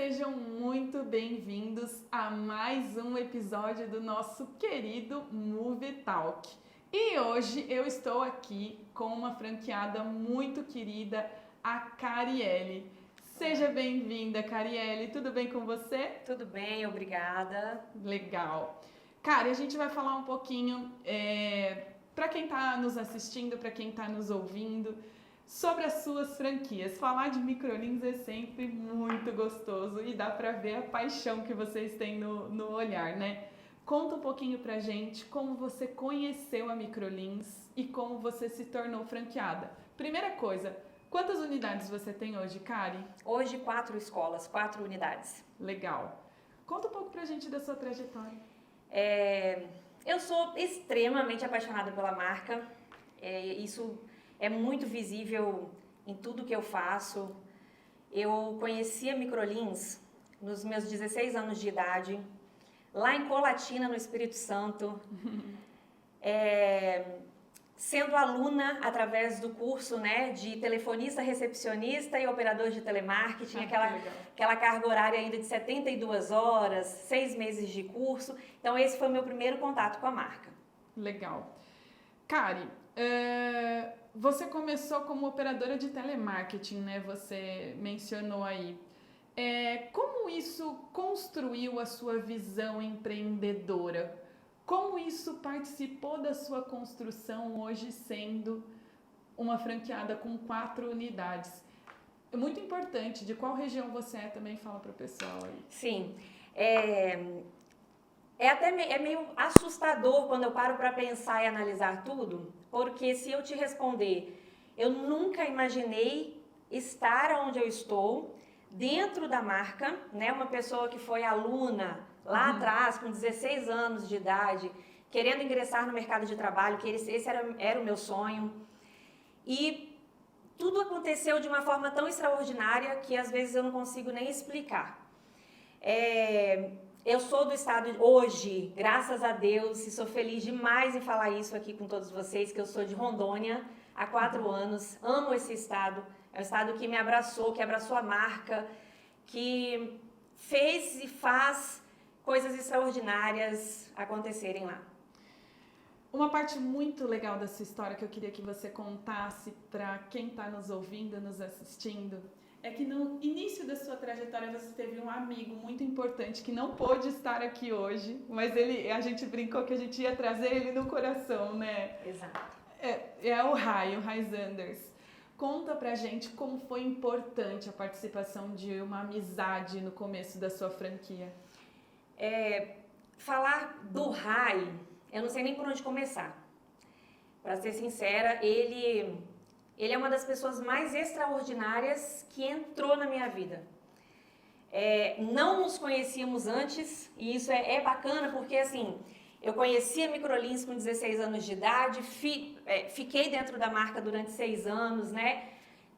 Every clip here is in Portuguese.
Sejam muito bem-vindos a mais um episódio do nosso querido Movie Talk. E hoje eu estou aqui com uma franqueada muito querida, a Carielle. Seja bem-vinda, Carielle. Tudo bem com você? Tudo bem, obrigada. Legal. Cara, a gente vai falar um pouquinho para quem está nos assistindo, para quem está nos ouvindo, sobre as suas franquias. Falar de Microlins é sempre muito gostoso e dá para ver a paixão que vocês têm no olhar, né? Conta um pouquinho pra gente como você conheceu a Microlins e como você se tornou franqueada. Primeira coisa, quantas unidades você tem hoje, Cari? Hoje 4 escolas, 4 unidades. Legal. Conta um pouco pra gente da sua trajetória. Eu sou extremamente apaixonada pela marca. Isso é muito visível em tudo que eu faço. Eu conheci a Microlins nos meus 16 anos de idade, lá em Colatina, no Espírito Santo. Sendo aluna através do curso, né, de telefonista, recepcionista e operador de telemarketing, aquela carga horária ainda de 72 horas, 6 meses de curso. Então esse foi o meu primeiro contato com a marca. Legal. Cari, você começou como operadora de telemarketing, né? Você mencionou aí. Como isso construiu a sua visão empreendedora? Como isso participou da sua construção hoje sendo uma franqueada com 4 unidades? É muito importante. De qual região você é também? Fala para o pessoal aí. Sim. É meio assustador quando eu paro para pensar e analisar tudo, porque se eu te responder, eu nunca imaginei estar onde eu estou, dentro da marca, né? Uma pessoa que foi aluna lá atrás, com 16 anos de idade, querendo ingressar no mercado de trabalho, que esse era o meu sonho. E tudo aconteceu de uma forma tão extraordinária que às vezes eu não consigo nem explicar. Eu sou do estado hoje, graças a Deus, e sou feliz demais em falar isso aqui com todos vocês, que eu sou de Rondônia há 4 anos, amo esse estado, é um estado que me abraçou, que abraçou a marca, que fez e faz coisas extraordinárias acontecerem lá. Uma parte muito legal dessa história que eu queria que você contasse para quem está nos ouvindo, nos assistindo, é que no início da sua trajetória você teve um amigo muito importante que não pôde estar aqui hoje, mas a gente brincou que a gente ia trazer ele no coração, né? Exato. É o Ray Sanders. Conta pra gente como foi importante a participação de uma amizade no começo da sua franquia. Falar do Ray, eu não sei nem por onde começar. Para ser sincera, ele é uma das pessoas mais extraordinárias que entrou na minha vida. Não nos conhecíamos antes, e isso é bacana porque, assim, eu conheci a Microlins com 16 anos de idade, fiquei dentro da marca durante 6 anos, né?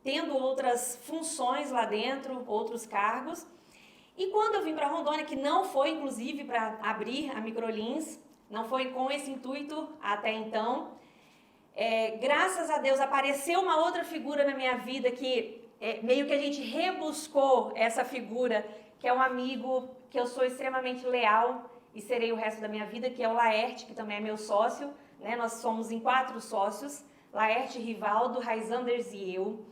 Tendo outras funções lá dentro, outros cargos. E quando eu vim para Rondônia, que não foi, inclusive, para abrir a Microlins, não foi com esse intuito até então, graças a Deus apareceu uma outra figura na minha vida que meio que a gente rebuscou essa figura, que é um amigo que eu sou extremamente leal e serei o resto da minha vida, que é o Laerte, que também é meu sócio, né? Nós somos em 4 sócios, Laerte, Rivaldo, Ray Sanders e eu.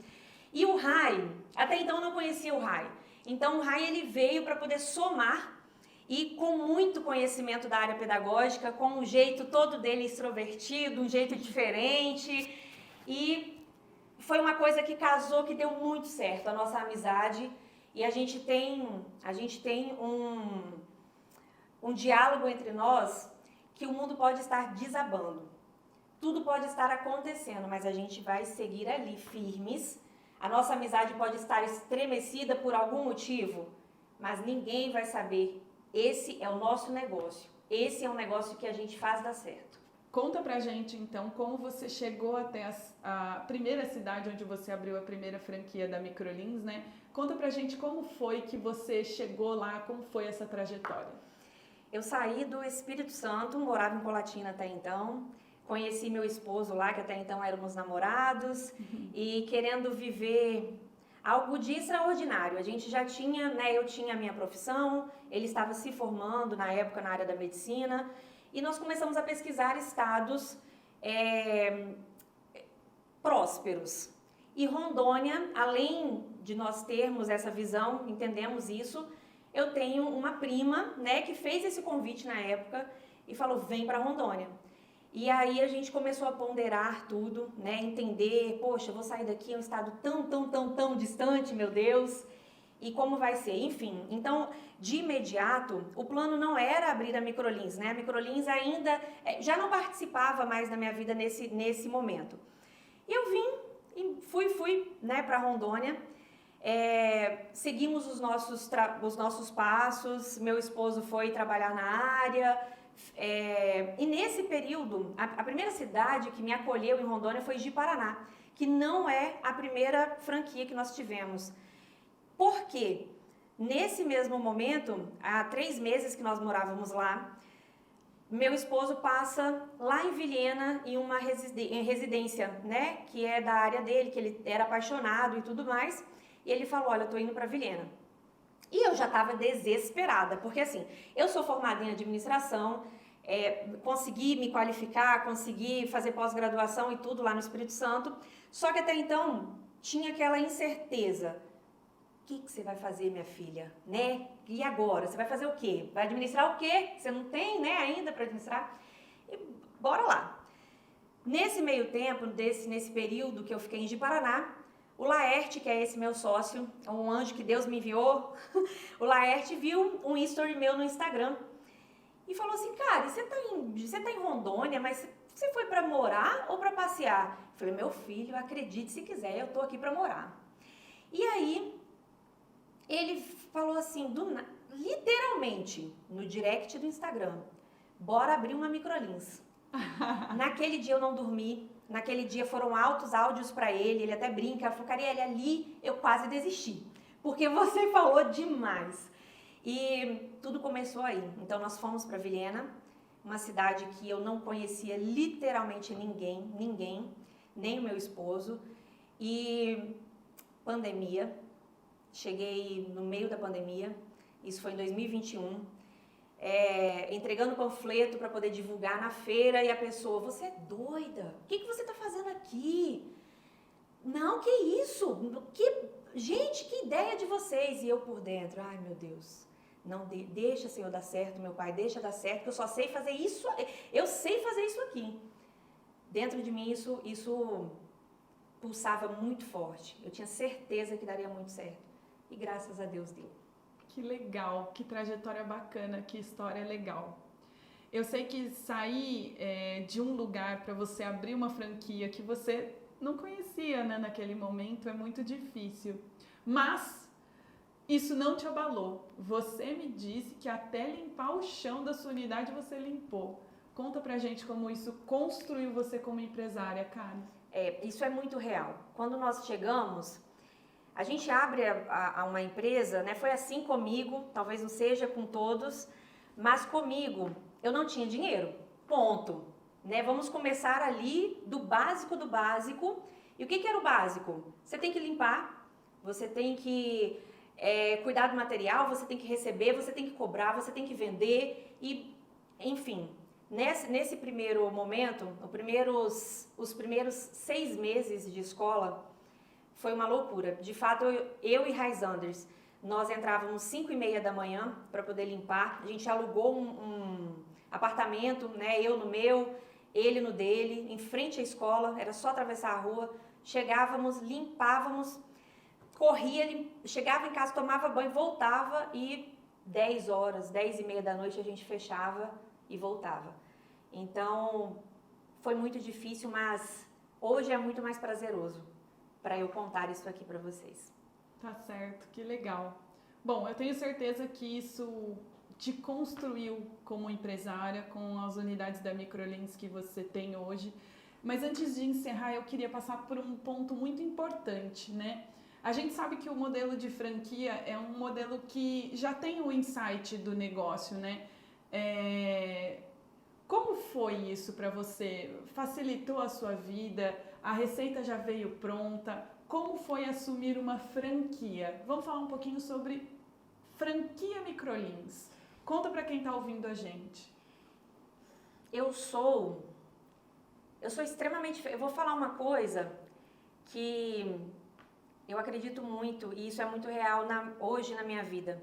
E o Ray, até então eu não conhecia o Ray. Então o Ray ele veio para poder somar e com muito conhecimento da área pedagógica, com um jeito todo dele extrovertido, um jeito diferente. E foi uma coisa que casou, que deu muito certo, a nossa amizade. E a gente tem um diálogo entre nós que o mundo pode estar desabando. Tudo pode estar acontecendo, mas a gente vai seguir ali firmes. A nossa amizade pode estar estremecida por algum motivo, mas ninguém vai saber. Esse é o nosso negócio. Esse é um negócio que a gente faz dar certo. Conta pra gente, então, como você chegou até a primeira cidade onde você abriu a primeira franquia da Microlins, né? Conta pra gente como foi que você chegou lá, como foi essa trajetória. Eu saí do Espírito Santo, morava em Colatina até então, conheci meu esposo lá, que até então éramos namorados, e querendo viver algo de extraordinário. A gente já tinha, né, eu tinha a minha profissão, ele estava se formando na época na área da medicina, e nós começamos a pesquisar estados prósperos. E Rondônia, além de nós termos essa visão, entendemos isso, eu tenho uma prima, né, que fez esse convite na época e falou, vem para Rondônia. E aí a gente começou a ponderar tudo, né, entender, poxa, eu vou sair daqui, é um estado tão distante, meu Deus, e como vai ser? Enfim, então, de imediato, o plano não era abrir a Microlins, né, a Microlins ainda já não participava mais da minha vida nesse momento. E eu vim e fui né, para Rondônia, seguimos os nossos passos, meu esposo foi trabalhar na área, e nesse período, a primeira cidade que me acolheu em Rondônia foi Ji-Paraná, que não é a primeira franquia que nós tivemos. Por quê? Nesse mesmo momento, há 3 meses que nós morávamos lá, meu esposo passa lá em Vilhena em uma residência, né, que é da área dele, que ele era apaixonado e tudo mais, e ele falou, olha, eu tô indo para Vilhena. E eu já estava desesperada, porque assim, eu sou formada em administração, consegui me qualificar, consegui fazer pós-graduação e tudo lá no Espírito Santo, só que até então tinha aquela incerteza. O que você vai fazer, minha filha, né? E agora? Você vai fazer o quê? Vai administrar o quê? Você não tem, né, ainda para administrar? E bora lá. Nesse meio tempo, nesse período que eu fiquei em Ji-Paraná, o Laerte, que é esse meu sócio, um anjo que Deus me enviou, o Laerte viu um history meu no Instagram e falou assim, cara, você tá em Rondônia, mas você foi para morar ou para passear? Eu falei, meu filho, acredite se quiser, eu tô aqui para morar. E aí, ele falou assim, literalmente, no direct do Instagram, bora abrir uma Microlins. Naquele dia eu não dormi, naquele dia foram altos áudios para ele até brinca, falou, Carielle, ali eu quase desisti, porque você falou demais. E tudo começou aí, então nós fomos para Vilhena, uma cidade que eu não conhecia literalmente ninguém, nem o meu esposo, e pandemia, cheguei no meio da pandemia, isso foi em 2021, entregando panfleto para poder divulgar na feira e a pessoa, você é doida? O que você está fazendo aqui? Não, que isso? Gente, que ideia de vocês? E eu por dentro, ai meu Deus, não deixa, Senhor, dar certo, meu Pai, deixa dar certo, que eu só sei fazer isso, eu sei fazer isso aqui. Dentro de mim isso pulsava muito forte, eu tinha certeza que daria muito certo. E graças a Deus deu. Que legal, que trajetória bacana, que história legal. Eu sei que sair de um lugar para você abrir uma franquia que você não conhecia, né, naquele momento é muito difícil. Mas isso não te abalou. Você me disse que até limpar o chão da sua unidade você limpou. Conta pra gente como isso construiu você como empresária, Karen. Isso é muito real. Quando nós chegamos, a gente abre uma empresa, né? Foi assim comigo, talvez não seja com todos, mas comigo eu não tinha dinheiro, ponto. Né? Vamos começar ali do básico do básico. E o que era o básico? Você tem que limpar, você tem que cuidar do material, você tem que receber, você tem que cobrar, você tem que vender e, enfim, nesse primeiro momento, os primeiros 6 meses de escola foi uma loucura. De fato, eu e Raizanders, nós entrávamos 5h30 da manhã para poder limpar. A gente alugou um apartamento, né? Eu no meu, ele no dele, em frente à escola, era só atravessar a rua. Chegávamos, limpávamos, corria, chegava em casa, tomava banho, voltava e 10 horas, 10h30 da noite a gente fechava e voltava. Então, foi muito difícil, mas hoje é muito mais prazeroso para eu contar isso aqui para vocês. Tá certo, que legal. Bom, eu tenho certeza que isso te construiu como empresária com as unidades da Microlins que você tem hoje. Mas antes de encerrar, eu queria passar por um ponto muito importante, né? A gente sabe que o modelo de franquia é um modelo que já tem o insight do negócio, né? Como foi isso para você? Facilitou a sua vida? A receita já veio pronta? como foi assumir uma franquia? Vamos falar um pouquinho sobre franquia Microlins. Conta para quem está ouvindo a gente. Eu sou extremamente... Eu vou falar uma coisa que eu acredito muito, e isso é muito real hoje na minha vida.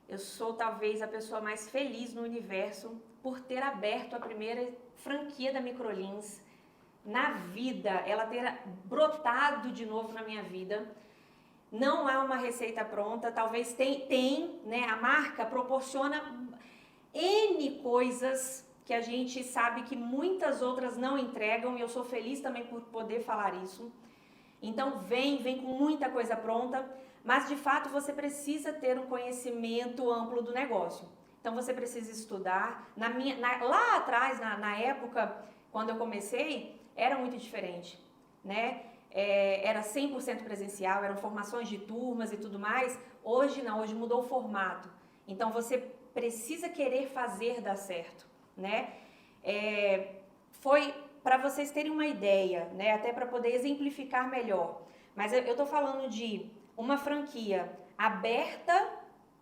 Eu sou talvez a pessoa mais feliz no universo por ter aberto a primeira franquia da Microlins na vida, ela ter brotado de novo na minha vida. Não há uma receita pronta, talvez né? A marca proporciona N coisas que a gente sabe que muitas outras não entregam, e eu sou feliz também por poder falar isso. Então vem com muita coisa pronta, mas de fato você precisa ter um conhecimento amplo do negócio. Então você precisa estudar. Lá atrás, na época, quando eu comecei, era muito diferente, né? Era 100% presencial, eram formações de turmas e tudo mais. Hoje não, hoje mudou o formato. Então você precisa querer fazer dar certo, né? Foi para vocês terem uma ideia, né? Até para poder exemplificar melhor. Mas eu estou falando de uma franquia aberta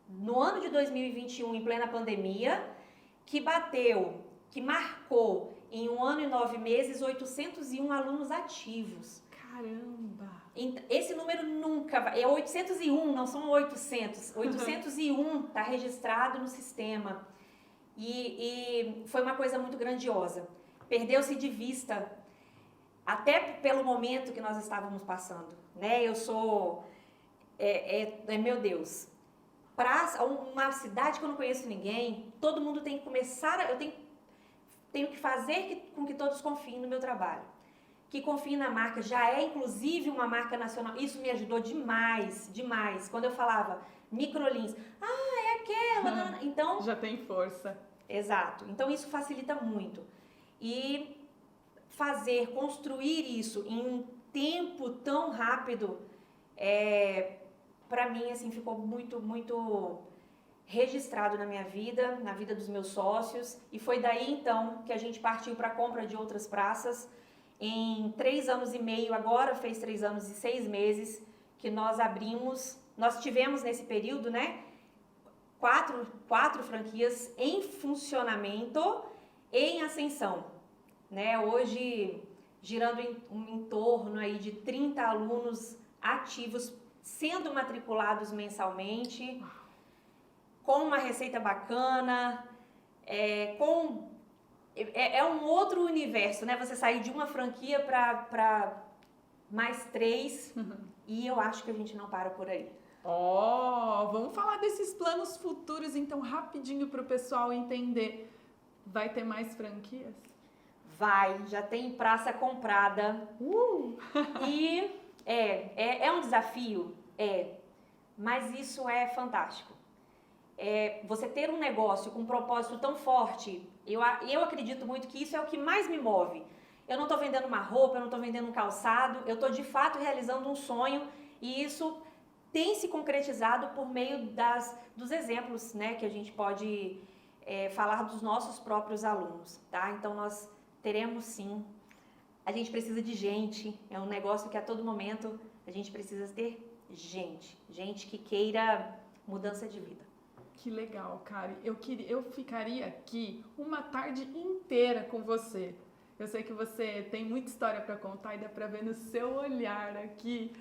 no ano de 2021, em plena pandemia, que marcou em 1 ano e 9 meses 801 alunos ativos. Caramba! Esse número nunca vai... É 801, não são 800. 801 está registrado no sistema. E foi uma coisa muito grandiosa. Perdeu-se de vista, até pelo momento que nós estávamos passando, né? Eu sou... meu Deus... Para uma cidade que eu não conheço ninguém, todo mundo tem que começar... Eu tenho que fazer com que todos confiem no meu trabalho. Que confiem na marca. Já é, inclusive, uma marca nacional. Isso me ajudou demais, demais. Quando eu falava Microlins, é aquela... Então... Já tem força. Exato. Então, isso facilita muito. E construir isso em um tempo tão rápido, para mim, assim, ficou muito, muito registrado na minha vida, na vida dos meus sócios. E foi daí, então, que a gente partiu para a compra de outras praças. Em 3 anos e meio, agora fez 3 anos e 6 meses, que nós abrimos. Nós tivemos nesse período, né, quatro franquias em funcionamento e em ascensão, né? Hoje, girando em torno aí de 30 alunos ativos sendo matriculados mensalmente, com uma receita bacana, é um outro universo, né? Você sair de uma franquia para mais 3, e eu acho que a gente não para por aí. Vamos falar desses planos futuros, então, rapidinho para o pessoal entender. Vai ter mais franquias? Vai, já tem praça comprada. E é um desafio, mas isso é fantástico. Você ter um negócio com um propósito tão forte, eu acredito muito que isso é o que mais me move. Eu não estou vendendo uma roupa, eu não estou vendendo um calçado, eu estou de fato realizando um sonho, e isso tem se concretizado por meio dos exemplos, né, que a gente pode falar dos nossos próprios alunos, tá? Então nós teremos sim, a gente precisa de gente, é um negócio que a todo momento a gente precisa ter gente que queira mudança de vida. Que legal, Kari. Eu ficaria aqui uma tarde inteira com você. Eu sei que você tem muita história para contar e dá para ver no seu olhar aqui,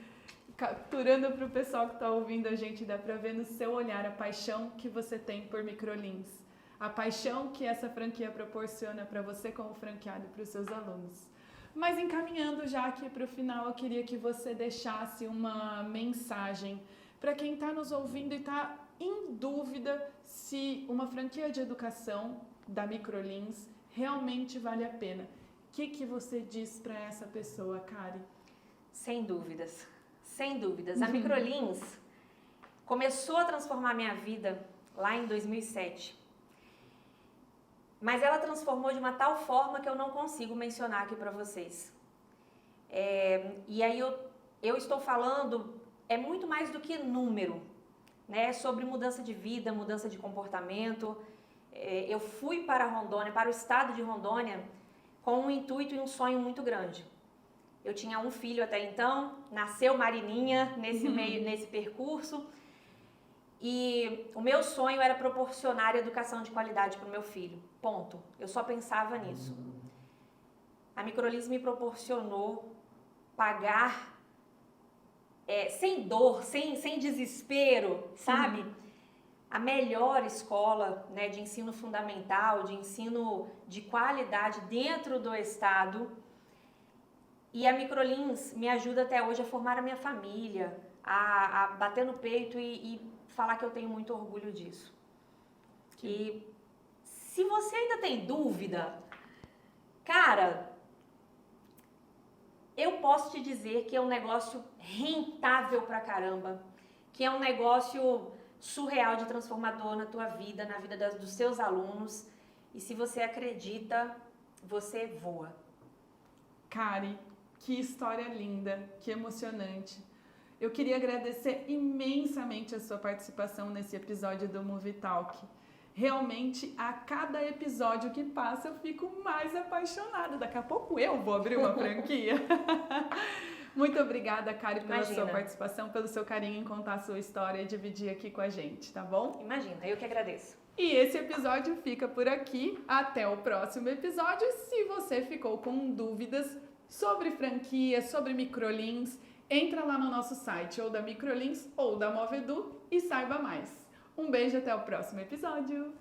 capturando para o pessoal que está ouvindo a gente, dá para ver no seu olhar a paixão que você tem por Microlins, a paixão que essa franquia proporciona para você como franqueado e para os seus alunos. Mas encaminhando já aqui para o final, eu queria que você deixasse uma mensagem para quem está nos ouvindo e está em dúvida se uma franquia de educação da Microlins realmente vale a pena. O que você diz para essa pessoa, Kari? Sem dúvidas, sem dúvidas. A Microlins começou a transformar minha vida lá em 2007. Mas ela transformou de uma tal forma que eu não consigo mencionar aqui para vocês. E aí eu estou falando, muito mais do que número, né? Sobre mudança de vida, mudança de comportamento. Eu fui para Rondônia, para o estado de Rondônia, com um intuito e um sonho muito grande. Eu tinha um filho até então, nasceu Marininha nesse percurso. E o meu sonho era proporcionar educação de qualidade para o meu filho. Ponto. Eu só pensava nisso. A Microlins me proporcionou pagar sem dor, sem desespero, sabe? A melhor escola, né, de ensino fundamental, de ensino de qualidade dentro do estado. E a Microlins me ajuda até hoje a formar a minha família, a bater no peito e falar que eu tenho muito orgulho disso. E se você ainda tem dúvida, cara, eu posso te dizer que é um negócio rentável pra caramba, que é um negócio surreal de transformador na tua vida, na vida dos seus alunos. E se você acredita, você voa. Kari, que história linda, que emocionante. Eu queria agradecer imensamente a sua participação nesse episódio do Movie Talk. Realmente, a cada episódio que passa, eu fico mais apaixonada. Daqui a pouco eu vou abrir uma franquia. Muito obrigada, Kari, pela sua participação, pelo seu carinho em contar a sua história e dividir aqui com a gente, tá bom? Imagina, eu que agradeço. E esse episódio fica por aqui. Até o próximo episódio. Se você ficou com dúvidas sobre franquia, sobre Microlins, entra lá no nosso site, ou da Microlins ou da Movedu, e saiba mais. Um beijo, até o próximo episódio!